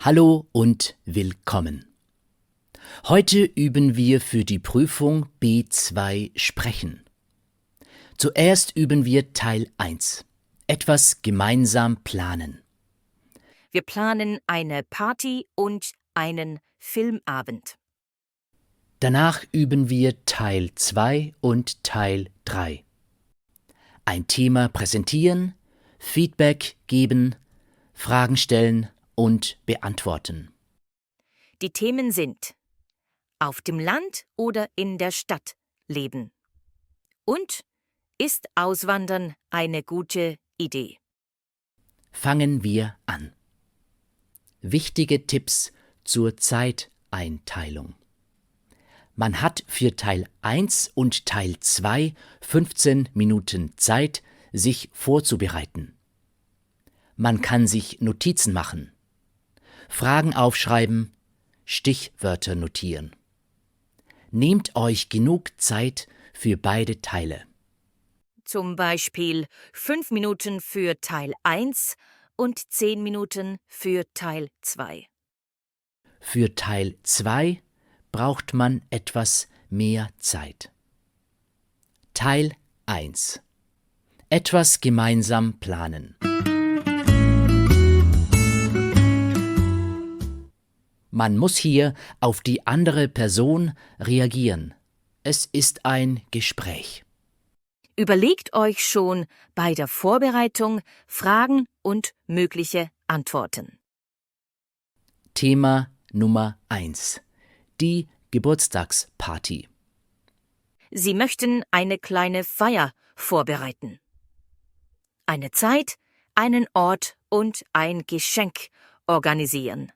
Hallo und willkommen. Heute üben wir für die Prüfung B2 Sprechen. Zuerst üben wir Teil 1. Etwas gemeinsam planen. Wir planen eine Party und einen Filmabend. Danach üben wir Teil 2 und Teil 3. Ein Thema präsentieren, Feedback geben, Fragen stellen und beantworten. Die Themen sind: auf dem Land oder in der Stadt leben und ist Auswandern eine gute Idee? Fangen wir an. Wichtige Tipps zur Zeiteinteilung. Man hat für Teil 1 und Teil 2 15 Minuten Zeit, sich vorzubereiten. Man kann sich Notizen machen, Fragen aufschreiben, Stichwörter notieren. Nehmt euch genug Zeit für beide Teile. Zum Beispiel 5 Minuten für Teil 1 und 10 Minuten für Teil 2. Für Teil 2 braucht man etwas mehr Zeit. Teil 1. Etwas gemeinsam planen. Man muss hier auf die andere Person reagieren. Es ist ein Gespräch. Überlegt euch schon bei der Vorbereitung Fragen und mögliche Antworten. Thema Nummer 1. Die Geburtstagsparty. Sie möchten eine kleine Feier vorbereiten. Eine Zeit, einen Ort und ein Geschenk organisieren.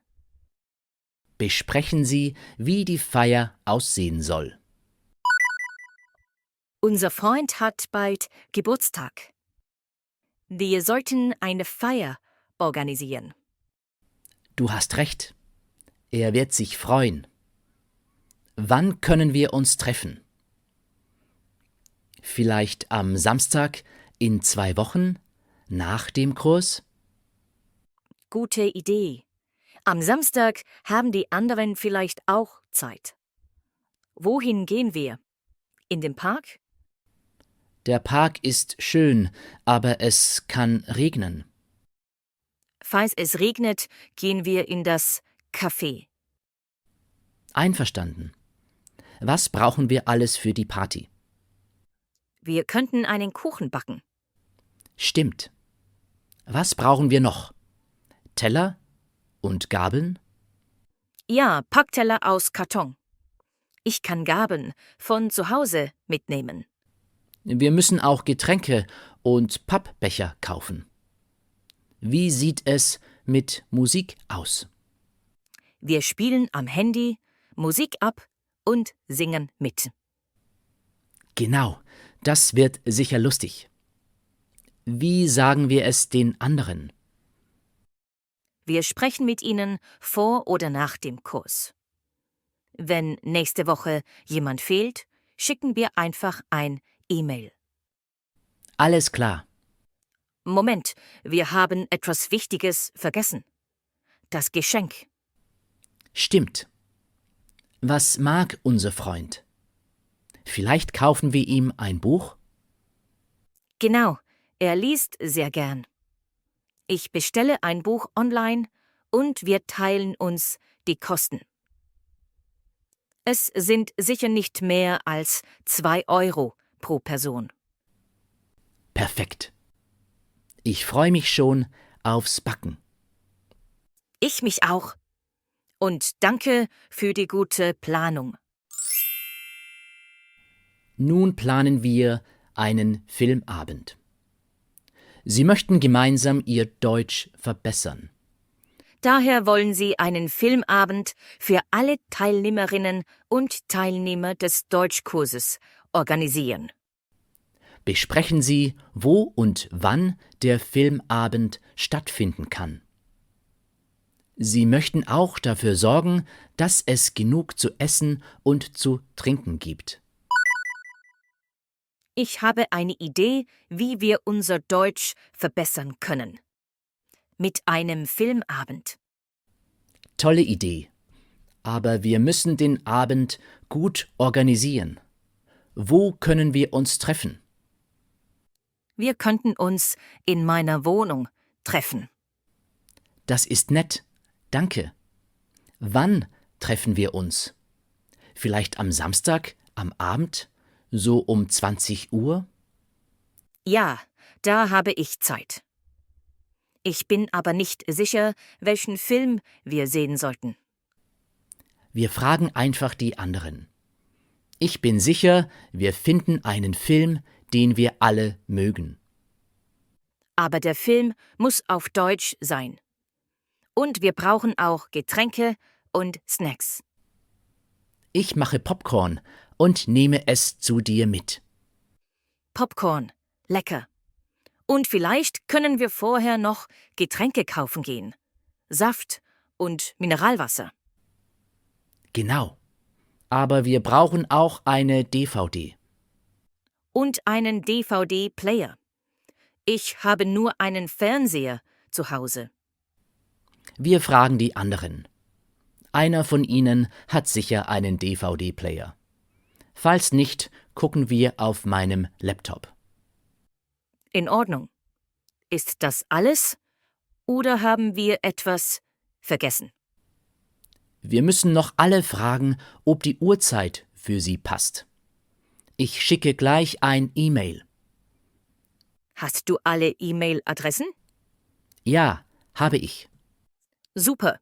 Besprechen Sie, wie die Feier aussehen soll. Unser Freund hat bald Geburtstag. Wir sollten eine Feier organisieren. Du hast recht. Er wird sich freuen. Wann können wir uns treffen? Vielleicht am Samstag in 2 Wochen nach dem Kurs? Gute Idee. Am Samstag haben die anderen vielleicht auch Zeit. Wohin gehen wir? In den Park? Der Park ist schön, aber es kann regnen. Falls es regnet, gehen wir in das Café. Einverstanden. Was brauchen wir alles für die Party? Wir könnten einen Kuchen backen. Stimmt. Was brauchen wir noch? Teller und Gabeln? Ja, Packteller aus Karton. Ich kann Gabeln von zu Hause mitnehmen. Wir müssen auch Getränke und Pappbecher kaufen. Wie sieht es mit Musik aus? Wir spielen am Handy, Musik ab und singen mit. Genau, das wird sicher lustig. Wie sagen wir es den anderen? Wir sprechen mit ihnen vor oder nach dem Kurs. Wenn nächste Woche jemand fehlt, schicken wir einfach ein E-Mail. Alles klar. Moment, wir haben etwas Wichtiges vergessen. Das Geschenk. Stimmt. Was mag unser Freund? Vielleicht kaufen wir ihm ein Buch? Genau, er liest sehr gern. Ich bestelle ein Buch online und wir teilen uns die Kosten. Es sind sicher nicht mehr als 2 Euro pro Person. Perfekt. Ich freue mich schon aufs Backen. Ich mich auch. Und danke für die gute Planung. Nun planen wir einen Filmabend. Sie möchten gemeinsam Ihr Deutsch verbessern. Daher wollen Sie einen Filmabend für alle Teilnehmerinnen und Teilnehmer des Deutschkurses organisieren. Besprechen Sie, wo und wann der Filmabend stattfinden kann. Sie möchten auch dafür sorgen, dass es genug zu essen und zu trinken gibt. Ich habe eine Idee, wie wir unser Deutsch verbessern können. Mit einem Filmabend. tolle Idee. Aber wir müssen den Abend gut organisieren. Wo können wir uns treffen? Wir könnten uns in meiner Wohnung treffen. Das ist nett. Danke. Wann treffen wir uns? Vielleicht am Samstag, am Abend, so um 20 Uhr? Ja, da habe ich Zeit. Ich bin aber nicht sicher, welchen Film wir sehen sollten. Wir fragen einfach die anderen. Ich bin sicher, wir finden einen Film, den wir alle mögen. Aber der Film muss auf Deutsch sein. Und wir brauchen auch Getränke und Snacks. Ich mache Popcorn und nehme es zu dir mit. Popcorn, lecker. Und vielleicht können wir vorher noch Getränke kaufen gehen. Saft und Mineralwasser. Genau. Aber wir brauchen auch eine DVD. Und einen DVD-Player. Ich habe nur einen Fernseher zu Hause. Wir fragen die anderen. Einer von ihnen hat sicher einen DVD-Player. Falls nicht, gucken wir auf meinem Laptop. In Ordnung. Ist das alles? Oder haben wir etwas vergessen? Wir müssen noch alle fragen, ob die Uhrzeit für sie passt. Ich schicke gleich ein E-Mail. Hast du alle E-Mail-Adressen? Ja, habe ich. Super.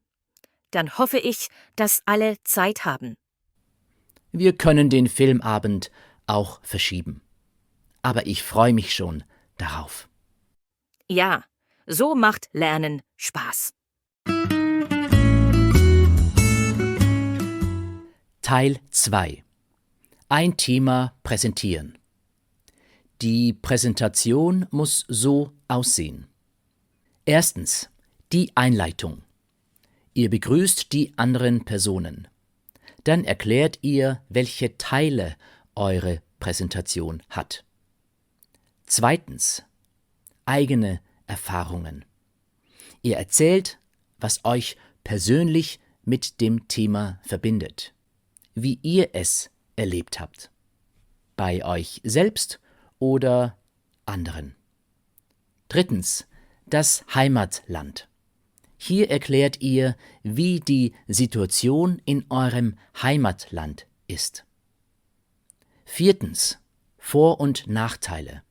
Dann hoffe ich, dass alle Zeit haben. Wir können den Filmabend auch verschieben. Aber ich freue mich schon darauf. Ja, so macht Lernen Spaß. Teil 2. Ein Thema präsentieren. Die Präsentation muss so aussehen. Erstens, die Einleitung. Ihr begrüßt die anderen Personen. Dann erklärt ihr, welche Teile eure Präsentation hat. Zweitens, eigene Erfahrungen. Ihr erzählt, was euch persönlich mit dem Thema verbindet, wie ihr es erlebt habt, bei euch selbst oder anderen. Drittens, das Heimatland. Hier erklärt ihr, wie die Situation in eurem Heimatland ist. Viertens, Vor- und Nachteile.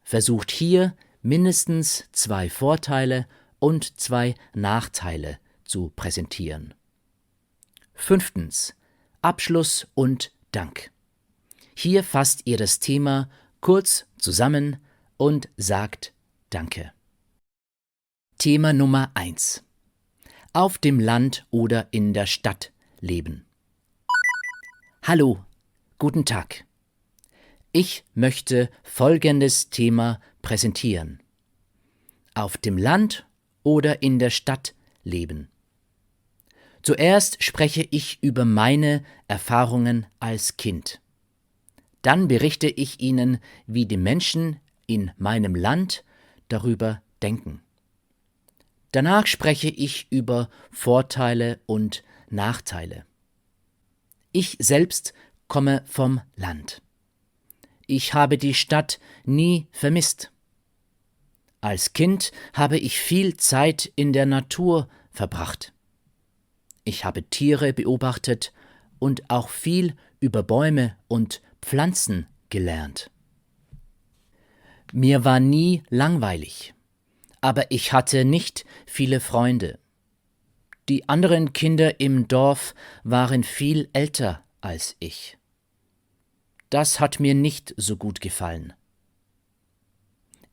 Versucht hier mindestens 2 Vorteile und 2 Nachteile zu präsentieren. Fünftens, Abschluss und Dank. Hier fasst ihr das Thema kurz zusammen und sagt Danke. Thema Nummer 1. Auf dem Land oder in der Stadt leben. Hallo, guten Tag. Ich möchte folgendes Thema präsentieren. Auf dem Land oder in der Stadt leben. Zuerst spreche ich über meine Erfahrungen als Kind. Dann berichte ich Ihnen, wie die Menschen in meinem Land darüber denken. Danach spreche ich über Vorteile und Nachteile. Ich selbst komme vom Land. Ich habe die Stadt nie vermisst. Als Kind habe ich viel Zeit in der Natur verbracht. Ich habe Tiere beobachtet und auch viel über Bäume und Pflanzen gelernt. Mir war nie langweilig, aber ich hatte nicht viele Freunde. Die anderen Kinder im Dorf waren viel älter als ich. Das hat mir nicht so gut gefallen.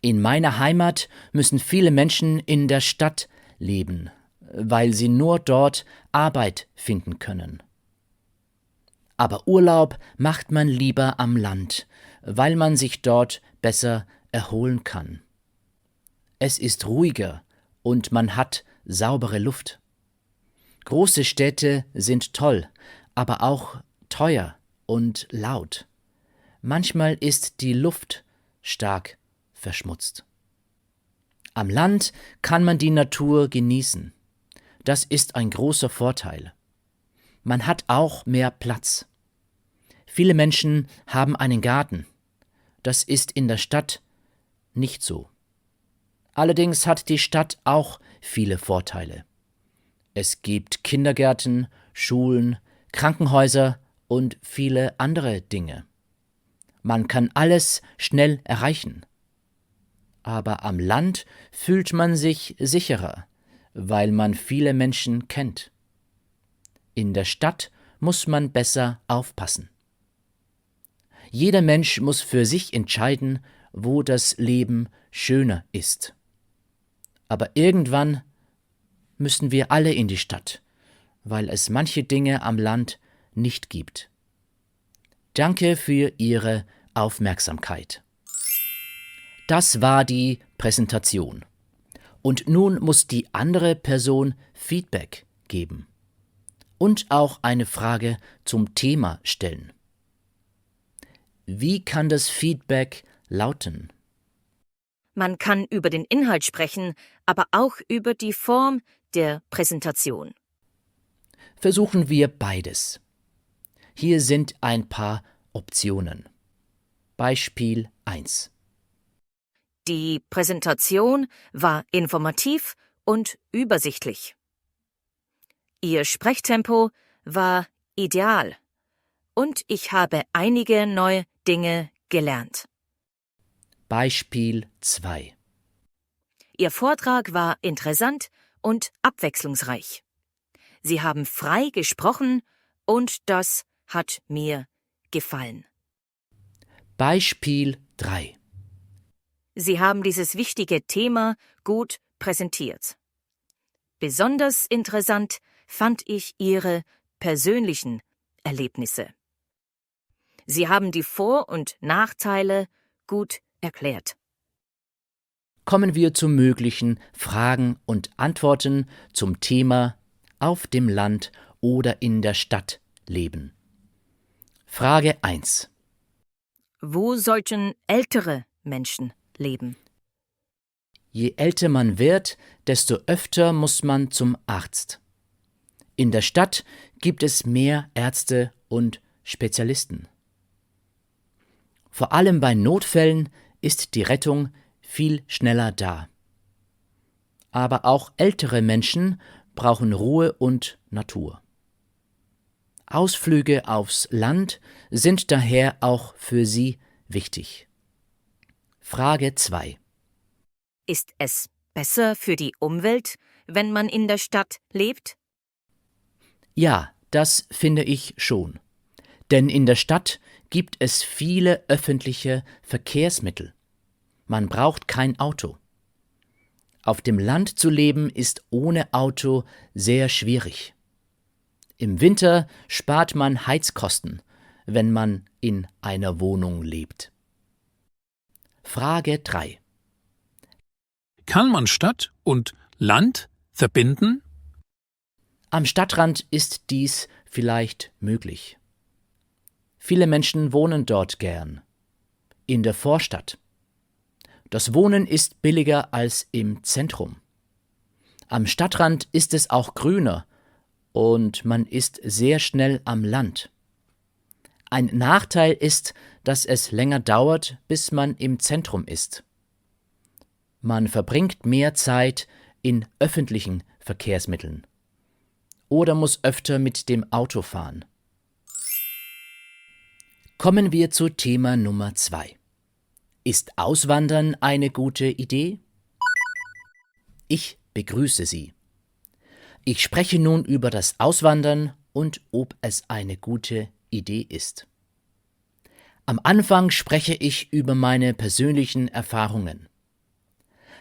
In meiner Heimat müssen viele Menschen in der Stadt leben, weil sie nur dort Arbeit finden können. Aber Urlaub macht man lieber am Land, weil man sich dort besser erholen kann. Es ist ruhiger und man hat saubere Luft. Große Städte sind toll, aber auch teuer und laut. Manchmal ist die Luft stark verschmutzt. Am Land kann man die Natur genießen. Das ist ein großer Vorteil. Man hat auch mehr Platz. Viele Menschen haben einen Garten. Das ist in der Stadt nicht so. Allerdings hat die Stadt auch viele Vorteile. Es gibt Kindergärten, Schulen, Krankenhäuser und viele andere Dinge. Man kann alles schnell erreichen. Aber am Land fühlt man sich sicherer, weil man viele Menschen kennt. In der Stadt muss man besser aufpassen. Jeder Mensch muss für sich entscheiden, wo das Leben schöner ist. Aber irgendwann müssen wir alle in die Stadt, weil es manche Dinge am Land nicht gibt. Danke für Ihre Aufmerksamkeit. Das war die Präsentation. Und nun muss die andere Person Feedback geben und auch eine Frage zum Thema stellen. Wie kann das Feedback lauten? Man kann über den Inhalt sprechen, aber auch über die Form der Präsentation. Versuchen wir beides. Hier sind ein paar Optionen. Beispiel 1. Die Präsentation war informativ und übersichtlich. Ihr Sprechtempo war ideal und ich habe einige neue Dinge gelernt. Beispiel 2. Ihr Vortrag war interessant und abwechslungsreich. Sie haben frei gesprochen und das hat mir gefallen. Beispiel 3. Sie haben dieses wichtige Thema gut präsentiert. Besonders interessant fand ich Ihre persönlichen Erlebnisse. Sie haben die Vor- und Nachteile gut erklärt. Kommen wir zu möglichen Fragen und Antworten zum Thema auf dem Land oder in der Stadt leben. Frage 1. Wo sollten ältere Menschen leben? Je älter man wird, desto öfter muss man zum Arzt. In der Stadt gibt es mehr Ärzte und Spezialisten. Vor allem bei Notfällen ist die Rettung viel schneller da. Aber auch ältere Menschen brauchen Ruhe und Natur. Ausflüge aufs Land sind daher auch für sie wichtig. Frage 2. Ist es besser für die Umwelt, wenn man in der Stadt lebt? Ja, das finde ich schon. Denn in der Stadt gibt es viele öffentliche Verkehrsmittel. Man braucht kein Auto. Auf dem Land zu leben ist ohne Auto sehr schwierig. Im Winter spart man Heizkosten, wenn man in einer Wohnung lebt. Frage 3. Kann man Stadt und Land verbinden? Am Stadtrand ist dies vielleicht möglich. Viele Menschen wohnen dort gern. In der Vorstadt. Das Wohnen ist billiger als im Zentrum. Am Stadtrand ist es auch grüner und man ist sehr schnell am Land. Ein Nachteil ist, dass es länger dauert, bis man im Zentrum ist. Man verbringt mehr Zeit in öffentlichen Verkehrsmitteln oder muss öfter mit dem Auto fahren. Kommen wir zu Thema Nummer 2. Ist Auswandern eine gute Idee? Ich begrüße Sie. Ich spreche nun über das Auswandern und ob es eine gute Idee ist. Am Anfang spreche ich über meine persönlichen Erfahrungen.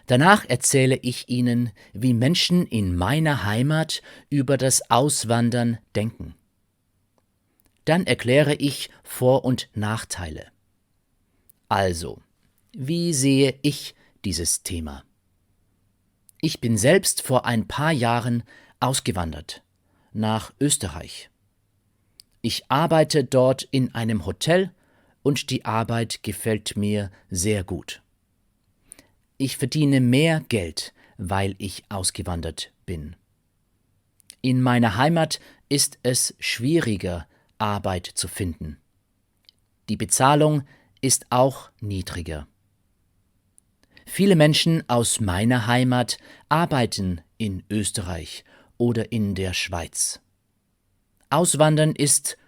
Danach erzähle ich Ihnen, wie Menschen in meiner Heimat über das Auswandern denken. Dann erkläre ich Vor- und Nachteile. Also, wie sehe ich dieses Thema? Ich bin selbst vor ein paar Jahren ausgewandert nach Österreich. Ich arbeite dort in einem Hotel und die Arbeit gefällt mir sehr gut. Ich verdiene mehr Geld, weil ich ausgewandert bin. In meiner Heimat ist es schwieriger, Arbeit zu finden. Die Bezahlung ist auch niedriger. Viele Menschen aus meiner Heimat arbeiten in Österreich oder in der Schweiz. Auswandern ist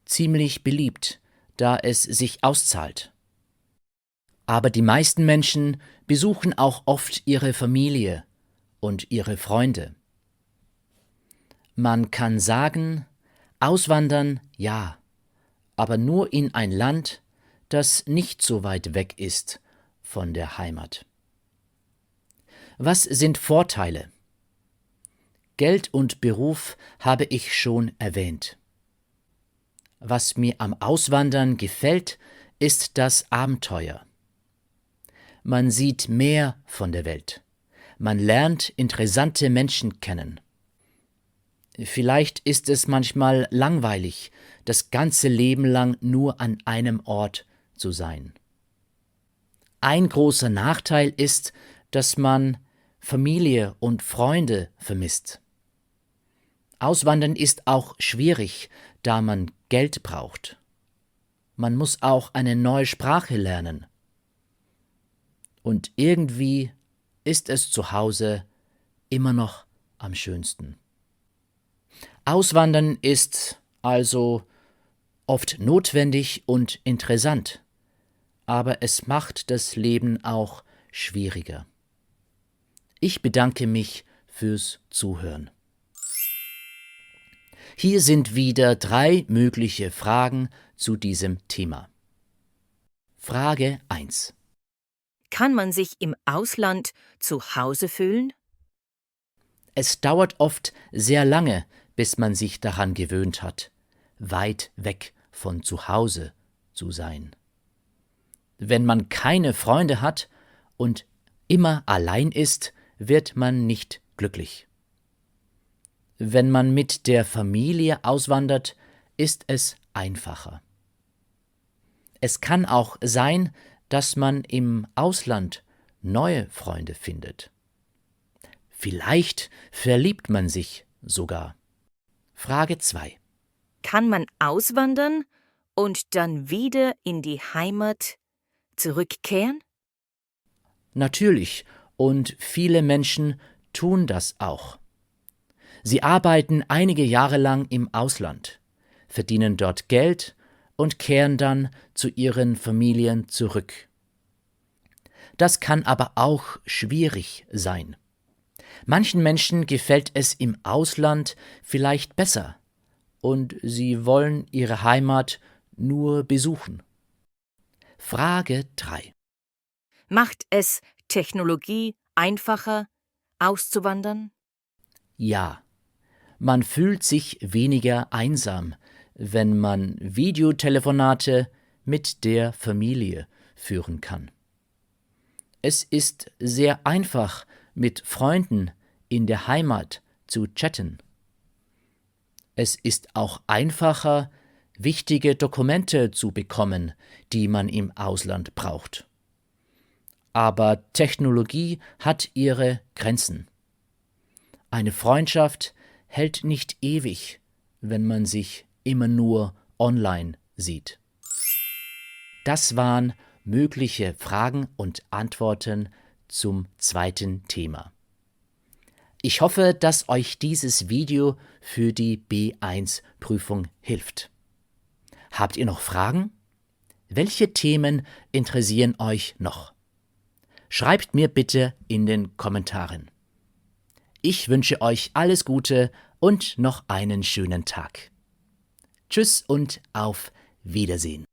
ziemlich beliebt, da es sich auszahlt. Aber die meisten Menschen besuchen auch oft ihre Familie und ihre Freunde. Man kann sagen, auswandern ja, aber nur in ein Land, das nicht so weit weg ist von der Heimat. Was sind Vorteile? Geld und Beruf habe ich schon erwähnt. Was mir am Auswandern gefällt, ist das Abenteuer. Man sieht mehr von der Welt. Man lernt interessante Menschen kennen. Vielleicht ist es manchmal langweilig, das ganze Leben lang nur an einem Ort zu sein. Ein großer Nachteil ist, dass man Familie und Freunde vermisst. Auswandern ist auch schwierig, da man Geld braucht. Man muss auch eine neue Sprache lernen. Und irgendwie ist es zu Hause immer noch am schönsten. Auswandern ist also oft notwendig und interessant, aber es macht das Leben auch schwieriger. Ich bedanke mich fürs Zuhören. Hier sind wieder 3 mögliche Fragen zu diesem Thema. Frage 1. Kann man sich im Ausland zu Hause fühlen? Es dauert oft sehr lange, bis man sich daran gewöhnt hat, weit weg von zu Hause zu sein. Wenn man keine Freunde hat und immer allein ist, wird man nicht glücklich. Wenn man mit der Familie auswandert, ist es einfacher. Es kann auch sein, dass man im Ausland neue Freunde findet. Vielleicht verliebt man sich sogar. Frage 2. Kann man auswandern und dann wieder in die Heimat zurückkehren? Natürlich, und viele Menschen tun das auch. Sie arbeiten einige Jahre lang im Ausland, verdienen dort Geld und kehren dann zu ihren Familien zurück. Das kann aber auch schwierig sein. Manchen Menschen gefällt es im Ausland vielleicht besser und sie wollen ihre Heimat nur besuchen. Frage 3. Macht es Technologie einfacher, auszuwandern? Ja, man fühlt sich weniger einsam, wenn man Videotelefonate mit der Familie führen kann. Es ist sehr einfach, mit Freunden in der Heimat zu chatten. Es ist auch einfacher, wichtige Dokumente zu bekommen, die man im Ausland braucht. Aber Technologie hat ihre Grenzen. Eine Freundschaft hält nicht ewig, wenn man sich immer nur online sieht. Das waren mögliche Fragen und Antworten zum zweiten Thema. Ich hoffe, dass euch dieses Video für die B1-Prüfung hilft. Habt ihr noch Fragen? Welche Themen interessieren euch noch? Schreibt mir bitte in den Kommentaren. Ich wünsche euch alles Gute und noch einen schönen Tag. Tschüss und auf Wiedersehen.